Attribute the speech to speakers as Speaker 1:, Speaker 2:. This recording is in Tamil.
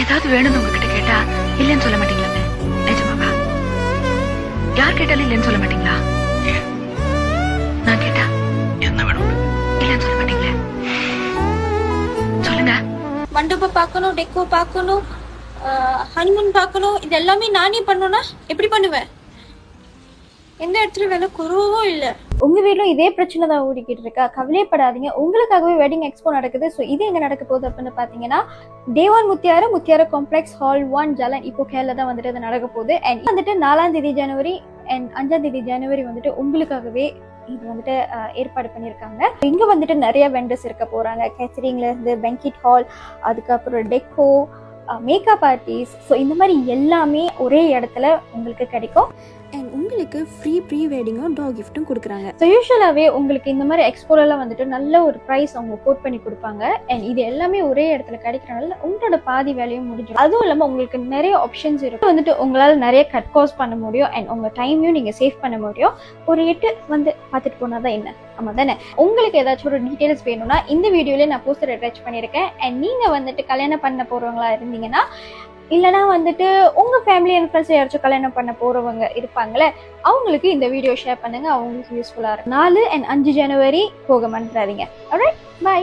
Speaker 1: ஏதாவது வேணும்னு உங்ககிட்ட கேட்டா இல்லன்னு சொல்ல மாட்டீங்களா? நிஜமாவா? யார் கேட்டாலும் இல்லன்னு சொல்ல மாட்டீங்களா? நான் கேட்டா என்ன வேணும் இல்லன்னு சொல்ல மாட்டீங்களே? சொல்லுங்க.
Speaker 2: மண்டபம் பார்க்கணும், டெக்கோ பார்க்கணும், ஹனிமூன் பார்க்கணும், இது எல்லாமே நானே பண்ணணும்னா எப்படி பண்ணுவேன்? எந்த இடத்துல வேலை குறவும் இல்லை. உங்க வீட்ல இதே பிரச்சனை தான் ஓடிக்கிட்டு இருக்கா? கவலைப்படாதீங்க, உங்களுக்காகவே வெட்டிங் எக்ஸ்போ நடக்குது. ஸோ இது எங்க நடக்க போகுது அப்படின்னு பாத்தீங்கன்னா, தேவான் முத்தியார காம்ப்ளெக்ஸ் ஹால் 1 ஜலன் இப்போ கேரளா தான் வந்துட்டு அது நடக்க போகுது. அண்ட் வந்துட்டு 4ஆம் தேதி ஜனவரி அண்ட் 5ஆம் தேதி ஜனவரி வந்துட்டு உங்களுக்காகவே இது வந்துட்டு ஏற்பாடு பண்ணியிருக்காங்க. இங்க வந்துட்டு நிறைய வெண்டர்ஸ் இருக்க போறாங்க. கேட்டரிங்ல இருந்து பெங்கிட் ஹால், அதுக்கப்புறம் டெக்கோ, மேக்கப் ஆர்டிஸ்ட், ஸோ இந்த மாதிரி எல்லாமே ஒரே இடத்துல உங்களுக்கு கிடைக்கும். அண்ட் உங்களுக்கு ப்ரீ வெட்டிங்கும் டாக் கிஃப்ட்டும் கொடுக்குறாங்க. ஸோ யூஸ்வலாகவே உங்களுக்கு இந்த மாதிரி எக்ஸ்போலெல்லாம் வந்துட்டு நல்ல ஒரு ப்ரைஸ் அவங்க கோட் பண்ணி கொடுப்பாங்க. அண்ட் இது எல்லாமே ஒரே இடத்துல கிடைக்கிறனால உங்களோட பாதி வேலையும் முடிஞ்சிடும். அதுவும் இல்லாமல் உங்களுக்கு நிறைய ஆப்ஷன்ஸ் இருக்கும். வந்துட்டு உங்களால் நிறைய கட் காஸ்ட் பண்ண முடியும். அண்ட் உங்கள் டைமையும் நீங்கள் சேவ் பண்ண முடியும். ஒரு 8 வந்து பார்த்துட்டு போனால் தான் என்ன, ஆமாம் தானே? உங்களுக்கு ஏதாச்சும் ஒரு டீட்டெயில்ஸ் வேணும்னா இந்த வீடியோலேயே நான் போஸ்டர் அட்டாச் பண்ணியிருக்கேன். அண்ட் நீங்கள் வந்துட்டு கல்யாணம் பண்ண போகிறவங்களா இருந்தீங்கன்னா, இல்லைனா வந்துட்டு உங்க ஃபேமிலி அண்ட் ஃப்ரெண்ட்ஸ் யாராச்சும் கல்யாணம் பண்ண போறவங்க இருப்பாங்களே, அவங்களுக்கு இந்த வீடியோ ஷேர் பண்ணுங்க. அவங்களுக்கு யூஸ்ஃபுல்லா இருக்கும். 4 and 5 ஜனவரி போக மறந்துடாதீங்க. Alright, by.